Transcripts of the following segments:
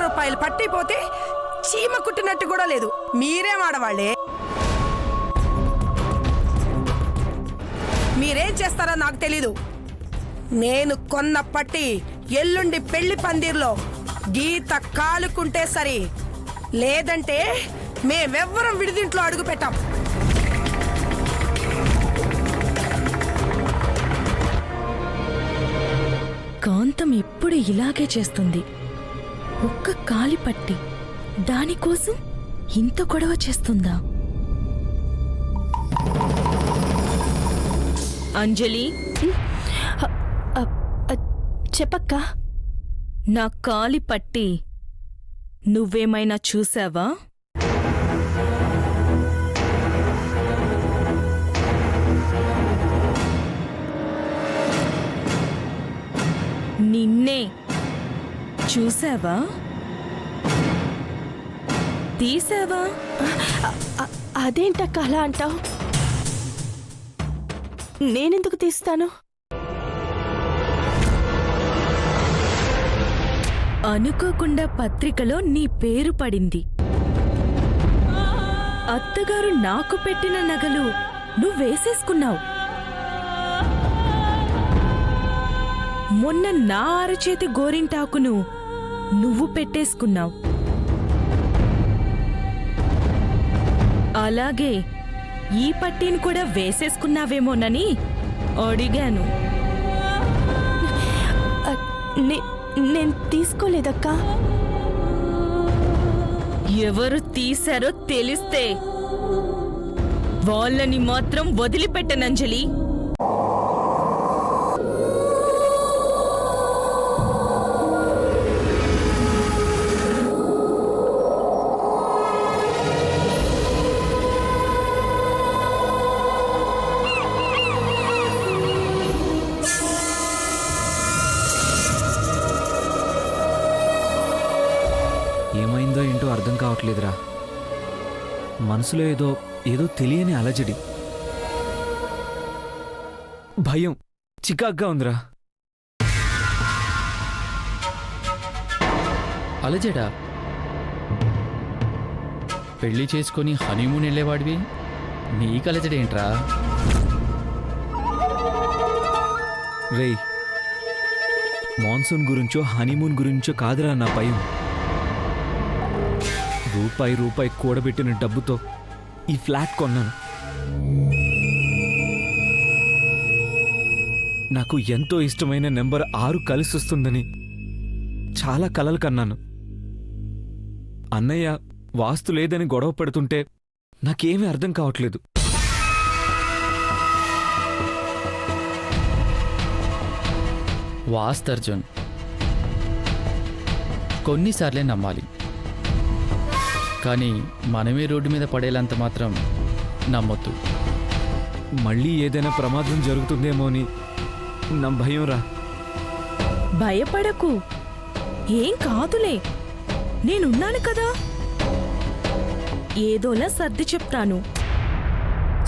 రూపాయలు పట్టిపోతే చీమ కుట్టినట్టు కూడా లేదు. మీరేం ఆడవాళ్లే? మీరేం చేస్తారో నాకు తెలీదు. నేను కొన్న పట్టి ఎల్లుండి పెళ్లి పందిర్లో గీత కాలుకుంటే సరి, లేదంటే మేమెవ్వరం విడిదింట్లో అడుగు పెట్టాం. కాంతం ఎప్పుడు ఇలాగే చేస్తుంది. ఒక్క కాలి పట్టి దానికోసం ఇంత గొడవ చేస్తుందా? అంజలి, చెప్పక్క. నా కాలి పట్టి నువ్వేమైనా చూసావా? నిన్నే చూసావా? తీసావా? అదేంటక్క అలా అంటావు? నేనెందుకు తీస్తాను? అనుకోకుండా పత్రికలో నీ పేరు పడింది. అత్తగారు నాకు పెట్టిన నగలు నువ్వేసేసుకున్నావు. మొన్న నా అరచేతి గోరింటాకును నువ్వు పెట్టేసుకున్నావు. అలాగే ఈ పట్టీని కూడా వేసేసుకున్నావేమోనని అడిగాను. నేను తీసుకోలేదక్కా. ఎవరు తీశారో తెలిస్తే వాళ్ళని మాత్రం వదిలిపెట్టనంజలి. ఏమైందో ఏంటో అర్థం కావట్లేదురా. మనసులో ఏదో తెలియని అలజడి, భయం చికాగ్గా ఉందిరా. అలజడా? పెళ్లి చేసుకొని హనీమూన్ వెళ్ళేవాడివి, నీకు అలజడేంట్రా? రేయ్, మాన్సూన్ గురించో హనీమూన్ గురించో కాదురా నా భయం. రూపాయి కూడబెట్టిన డబ్బుతో ఈ ఫ్లాట్ కొన్నాను. నాకు ఎంతో ఇష్టమైన నెంబర్ 6 కలిసొస్తుందని చాలా కలలు కన్నాను. అన్నయ్య వాస్తు లేదని గొడవ పెడుతుంటే నాకేమీ అర్థం కావట్లేదు. వాస్తర్జున్, కొన్నిసార్లే నమ్మాలి, కానీ మనమే రోడ్డు మీద పడేలంత మాత్రం నమ్మొద్దు. మళ్ళీ ఏదైనా ప్రమాదం జరుగుతుందేమో అని నా భయం రా. భయపడకు, ఏం కాదులే, నేనున్నాను కదా. ఏదోలా సర్ది చెప్తాను.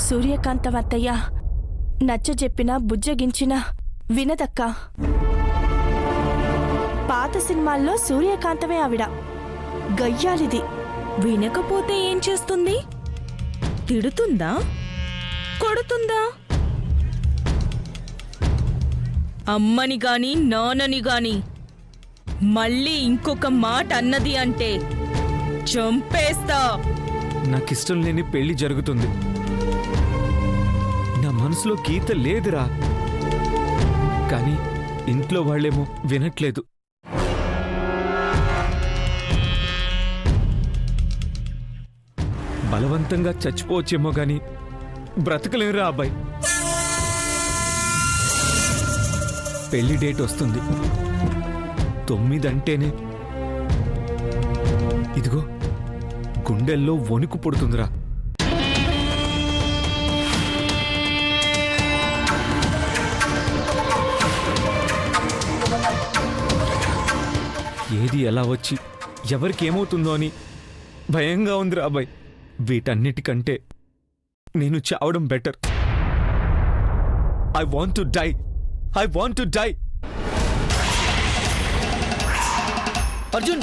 సూర్యకాంతం అత్తయ్య నచ్చజెప్పినా బుజ్జగించినా వినదక్కా. పాత సినిమాల్లో సూర్యకాంతమే ఆవిడ, గయ్యాలిది. వినకపోతే ఏం చేస్తుంది? తిడుతుందా? కొడుతుందా? అమ్మని గాని నాన్నని గాని మళ్ళీ ఇంకొక మాట అన్నది అంటే చంపేస్తా. నాకిష్టం లేని పెళ్లి జరుగుతుంది. నా మనసులో గీత లేదురా. కానీ ఇంట్లో వాళ్ళేమో వినట్లేదు. బలవంతంగా చచ్చిపోవచ్చేమో గాని బ్రతకలేరురా అబ్బాయి. పెళ్లి డేట్ వస్తుంది. 9 అంటేనే ఇదిగో గుండెల్లో వణుకు పుడుతుందిరా. ఏది ఎలా వచ్చి ఎవరికి ఏమవుతుందో అని భయంగా ఉందిరా అబ్బాయి. వీటన్నిటికంటే నేను చావడం better. I want to die. Arjun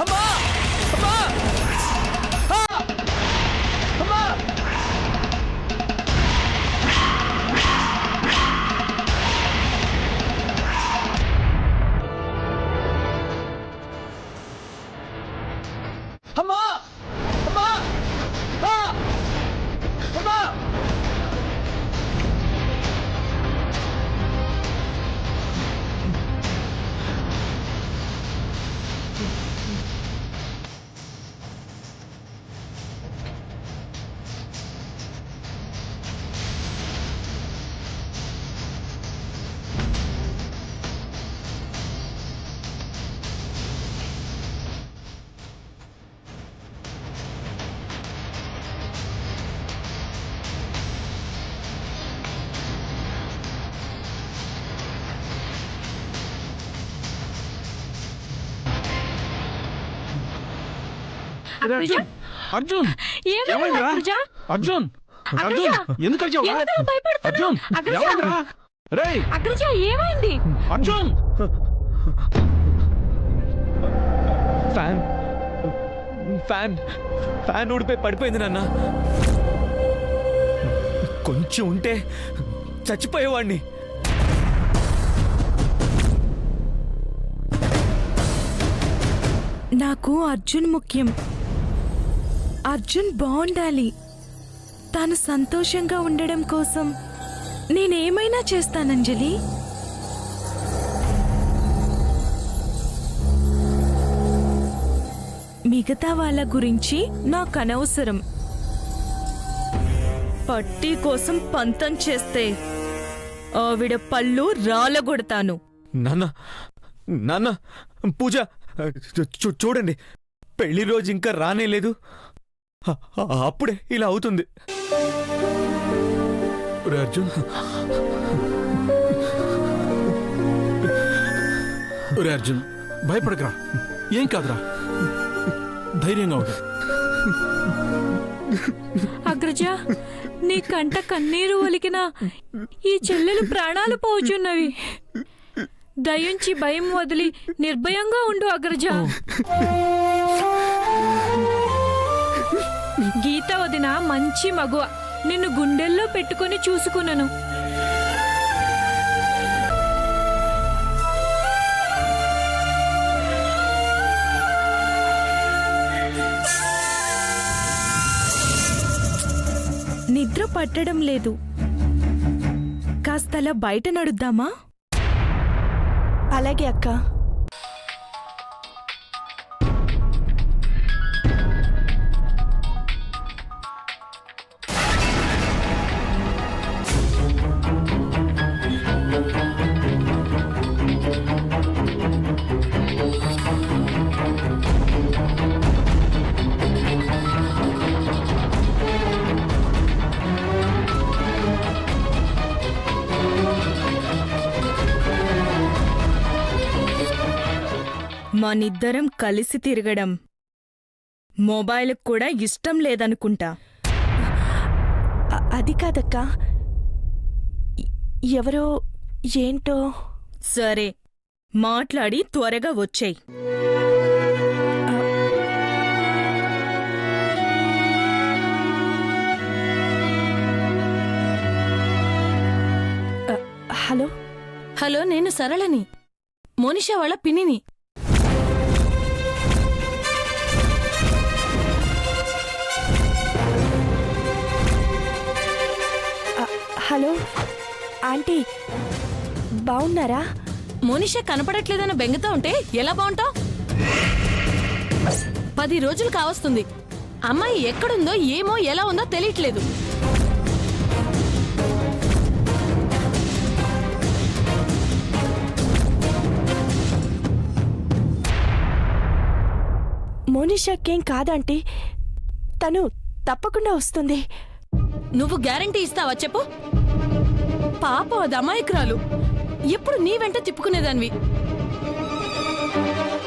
Arjun Arjun ఏమైందిరా అర్జున్ అర్జున్ ఎందుకు అరిచావు అర్జున్ ఏమైందిరా రేయ్ ఏమైంది? అర్జున్ ఫ్యాన్ ఫ్యాన్ ఫ్యాన్ ఊడిపోయి పడిపోయింది నాన్న. కొంచెం ఉంటే చచ్చిపోయేవాడిని. నాకు అర్జున్ ముఖ్యం. అర్జున్ బాగుండాలి. తాను సంతోషంగా ఉండడం కోసం నేనేమైనా చేస్తానంజలి. మిగతా వాళ్ళ గురించి నాకు అనవసరం. పట్టి కోసం పంతం చేస్తే ఆవిడ పళ్ళు రాలగొడతాను. నాన్న నాన్న పూజ చూడండి, పెళ్లి రోజు ఇంకా రానేలేదు, అప్పుడే ఇలా అవుతుంది. అర్జున్ అర్జున్ భయపడకరా, ఏం కాదురా, ధైర్యంగా ఉండు. అగ్రజ, నీ కంట కన్నీరు ఒలికిన ఈ చెల్లెలు ప్రాణాలు పోచున్నవి. దయించి భయం వదిలి నిర్భయంగా ఉండు అగ్రజ. గీత వదిన మంచి మగువ, నిన్ను గుండెల్లో పెట్టుకొని చూసుకున్నాను. నిద్ర పట్టడం లేదు. కాస్తలా బయట నడుద్దామా? అలాగే అక్క. మనిద్దరం కలిసి తిరగడం మొబైల్కి కూడా ఇష్టం లేదనుకుంటా. అది కాదక్క, ఎవరో ఏంటో. సరే, మాట్లాడి త్వరగా వచ్చేయ్. హలో హలో, నేను సరళని, మోనిషా వాళ్ళ పిన్నిని. హలో ఆంటీ, బాగున్నారా? మోనిషా కనపడట్లేదన్న బెంగతో ఉంటే ఎలా బాగుంటావు? 10 రోజులు కావస్తుంది. అమ్మాయి ఎక్కడుందో ఏమో ఎలా ఉందో తెలియట్లేదు. మోనిషాకేం కాదంటీ, తను తప్పకుండా వస్తుంది. నువ్వు గ్యారంటీ ఇస్తావా చెప్పు? పాప అది అమాయకురాలు, ఎప్పుడు నీ వెంట తిప్పుకునేదానివి.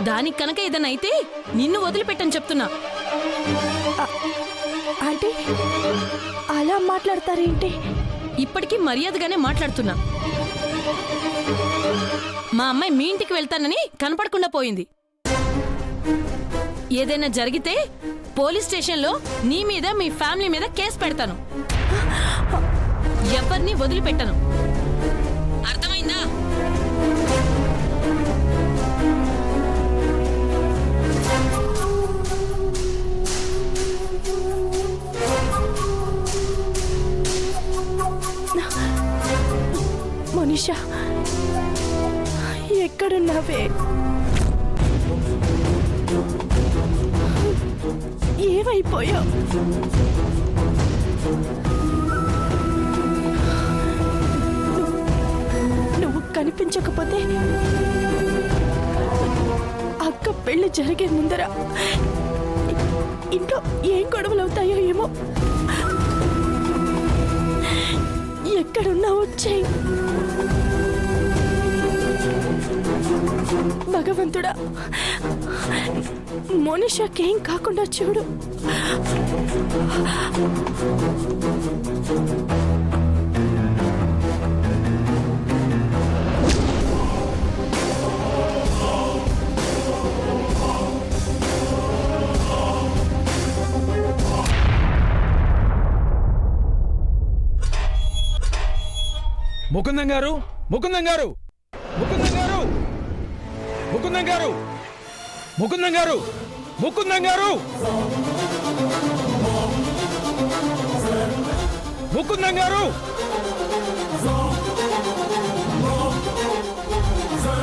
దానికి కనుక ఏదైనా అయితే నిన్ను వదిలిపెట్టని చెప్తున్నా. ఆంటీ అలా మాట్లాడతారేంటి? ఇప్పటికీ మర్యాదగానే మాట్లాడుతున్నా. మా అమ్మాయి మీ ఇంటికి వెళ్తానని కనపడకుండా పోయింది. ఏదైనా జరిగితే పోలీస్ స్టేషన్లో నీ మీద మీ ఫ్యామిలీ మీద కేసు పెడతాను. ఎవరిని వదిలిపెట్టను. అర్థమైందా? మోనిషా, ఎక్కడున్నావే? ఏమైపోయావు? నువ్వు కనిపించకపోతే అక్క పెళ్లి జరిగే ముందర ఇంట్లో ఏం గొడవలు అవుతాయో ఏమో. ఎక్కడున్నావు? వచ్చేయ్ భగవంతుడా, మోనిషాకేం కాకుండా చూడు. ముకుందం గారు, ముకుందం గారు, ముకుందం గారు, ముకుందం గారు, ముకుందం గారు, ముకుందం గారు, ముకుందం గారు,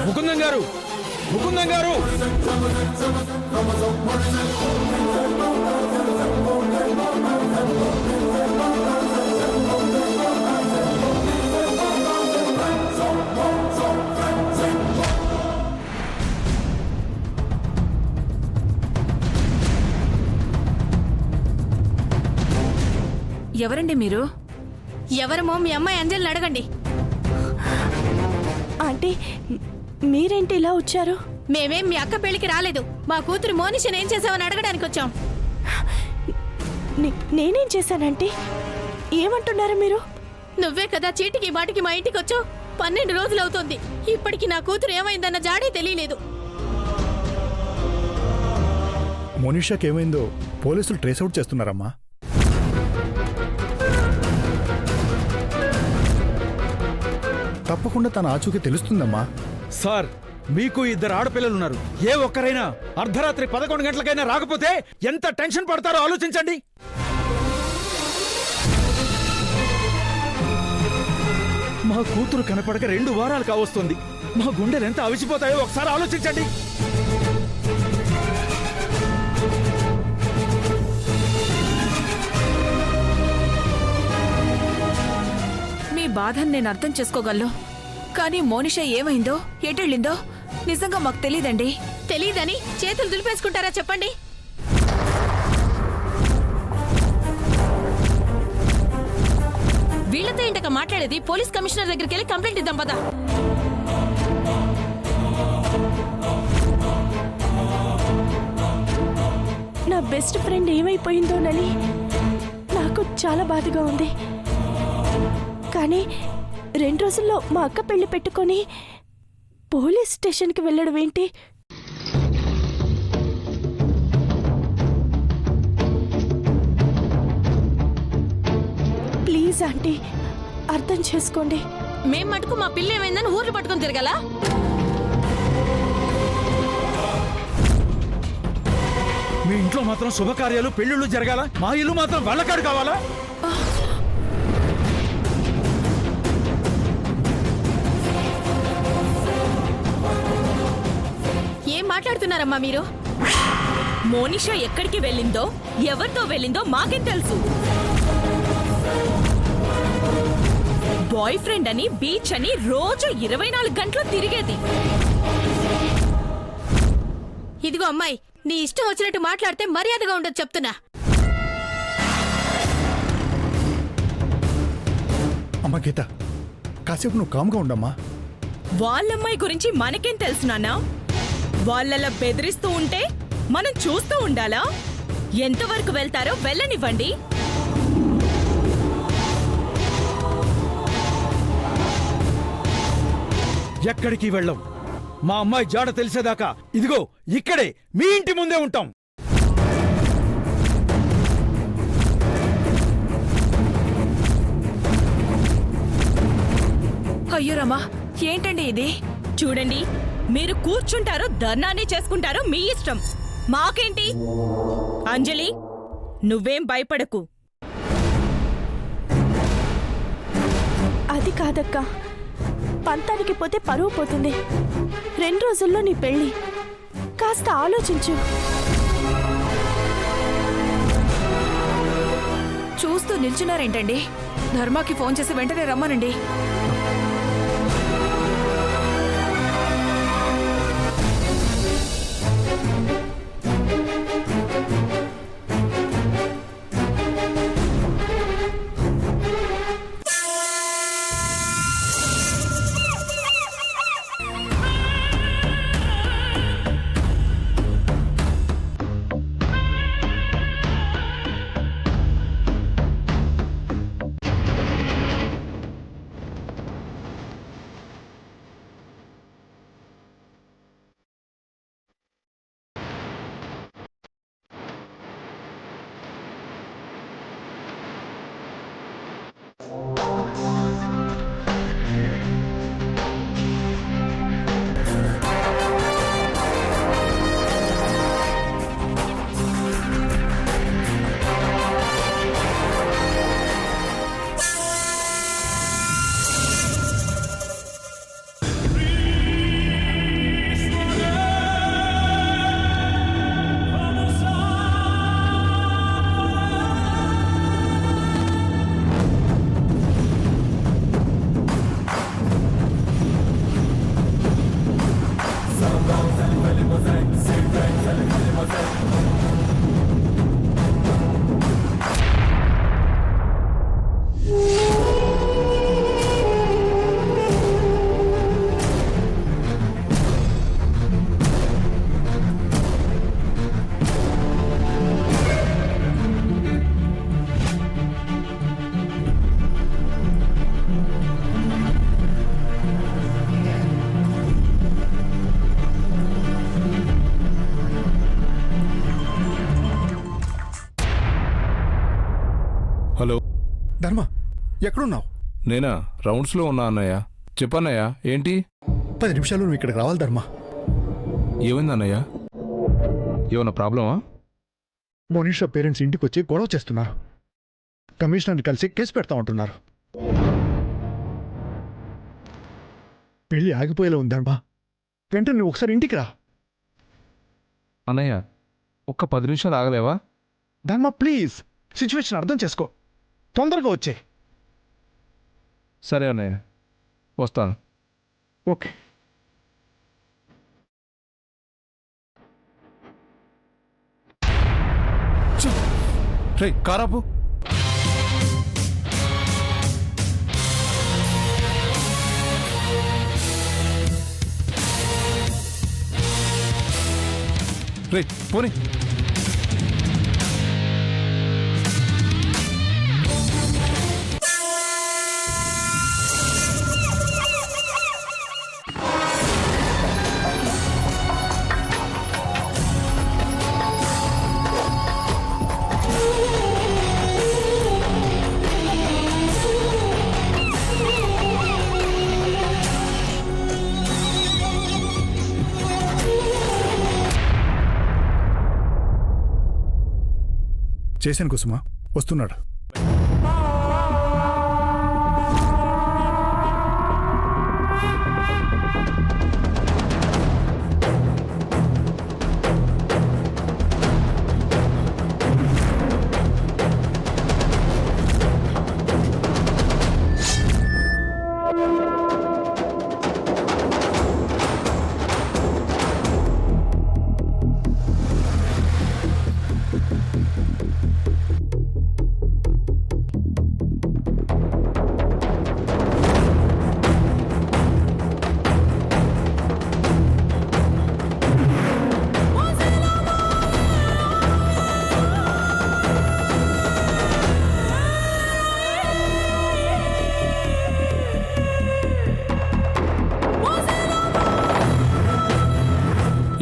ముకుందం గారు, ముకుందం గారు. ఎవరండి మీరు? ఎవరమో మీ అమ్మాయి అంజలిని అడగండి. ఆంటీ, మీరేంటి ఇలా వచ్చారు? మేమేం మీ అక్క పెళ్లికి రాలేదు. మా కూతురు మోనిషని ఏం చేసావని అడగడానికి వచ్చాం. నేనేం చేశానంటే? ఏమంటున్నారు మీరు? నువ్వే కదా చీటికి మాటికి మా ఇంటికి వచ్చావు. 12 రోజులు అవుతోంది. ఇప్పటికి నా కూతురు ఏమైందన్న జాడే తెలియలేదు. మోనిషాకి ఏమైందో పోలీసులు ట్రేస్ అవుట్ చేస్తున్నారమ్మా. తప్పకుండా తన ఆచూకీ తెలుస్తుందమ్మా. సార్, మీకు 2 ఆడపిల్లలున్నారు. ఏ ఒక్కరైనా అర్ధరాత్రి 11 గంటలకైనా రాకపోతే ఎంత టెన్షన్ పడతారో ఆలోచించండి. మా కూతురు కనపడక 2 వారాలు కావస్తుంది. మా గుండెలు ఎంత అవిసిపోతాయో ఒకసారి ఆలోచించండి. మీ బాధను నేను అర్థం చేసుకోగలను. కానీ మోనిష ఏమైందో, ఎటెళ్ళిందో నిజంగా మాకు తెలీదండి. తెలీదని చేతులు దులిపేసుకుంటారా చెప్పండి? వీళ్ళతో ఇంటక మాట్లాడేది. పోలీస్ కమిషనర్ దగ్గరికి వెళ్ళి కంప్లైంట్ ఇద్దాం పదా. నా బెస్ట్ ఫ్రెండ్ ఏమైపోయిందోనని నాకు చాలా బాధగా ఉంది. కానీ 2 రోజుల్లో మా అక్క పెళ్లి పెట్టుకొని పోలీస్ స్టేషన్కి వెళ్ళడం ఏంటి? ప్లీజ్ ఆంటీ, అర్థం చేసుకోండి. మేం మటుకు మా పిల్ల ఏమైందని ఊర్లు పట్టుకొని తిరగాల? మీ ఇంట్లో మాత్రం శుభకార్యాలు, పెళ్లిళ్ళు జరగాల, మా ఇల్లు మాత్రం వాళ్ళకాడు కావాలా? ఏం మాట్లాడుతున్నారమ్మా మీరు? మోనిష ఎక్కడికి వెళ్ళిందో, ఎవరితో వెళ్ళిందో మాకేం తెలుసు. బాయ్ ఫ్రెండ్ అని, బీచ్ అని రోజు 24 గంటలు తిరిగేది. ఇదిగో అమ్మాయి, నీ ఇష్టం వచ్చినట్టు మాట్లాడితే మర్యాదగా ఉండదు చెప్తున్నా. అమ్మా గీత, కాసేపు నువ్వు కామ్గా ఉండమ్మా. వాళ్ళమ్మాయి గురించి మనకేం తెలుసు నాన్న? వాళ్ళలా బెదిరిస్తూ ఉంటే మనం చూస్తూ ఉండాలా? ఎంతవరకు వెళ్తారో వెళ్ళనివ్వండి. ఎక్కడికి వెళ్ళం. మా అమ్మాయి జాడ తెలిసేదాకా ఇదిగో ఇక్కడే మీ ఇంటి ముందే ఉంటాం. అయ్యో రమా, ఏంటండి ఇది? చూడండి, మీరు కూర్చుంటారో ధర్నాన్ని చేసుకుంటారో మీ ఇష్టం, మాకేంటి? అంజలి, నువ్వేం భయపడకు. అది కాదక్క, పంతానికి పోతే పరువు పోతుంది. 2 రోజుల్లో నీ పెళ్ళి, కాస్త ఆలోచించు. చూస్తూ నిల్చున్నారేంటండి? ధర్మాకి ఫోన్ చేసి వెంటనే రమ్మనండి. హలో ధర్మ, ఎక్కడున్నావు? నేనా? రౌండ్స్లో ఉన్నా అన్నయ్య. చెప్పన్నయ్య, ఏంటి? 10 నిమిషాలు నువ్వు ఇక్కడికి రావాలి ధర్మ. ఏమైంది అన్నయ్య? ఏమన్నా ప్రాబ్లమా? మోనిషా పేరెంట్స్ ఇంటికి వచ్చి గొడవ చేస్తున్నారు. కమిషనర్ని కలిసి కేసు పెడతా ఉంటున్నారు. పెళ్లి ఆగిపోయేలా ఉంది ధర్మ. వెంటనే నువ్వు ఒకసారి ఇంటికి రా. అన్నయ్య, ఒక్క 10 నిమిషాలు ఆగలేవా? ధర్మ ప్లీజ్, సిచ్యువేషన్ అర్థం చేసుకో. తొందరగా వచ్చే. సరే అన్నయ్య, వస్తాను. ఓకే. రే, కారాపు. రే, పోనీ. చేశాను కుసుమ, వస్తున్నాడు.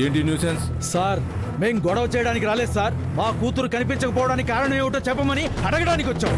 ఏంటి న్యూసెన్స్? సార్, మేం గొడవ చేయడానికి రాలేదు సార్. మా కూతురు కనిపించకపోవడానికి కారణం ఏమిటో చెప్పమని అడగడానికి వచ్చాం.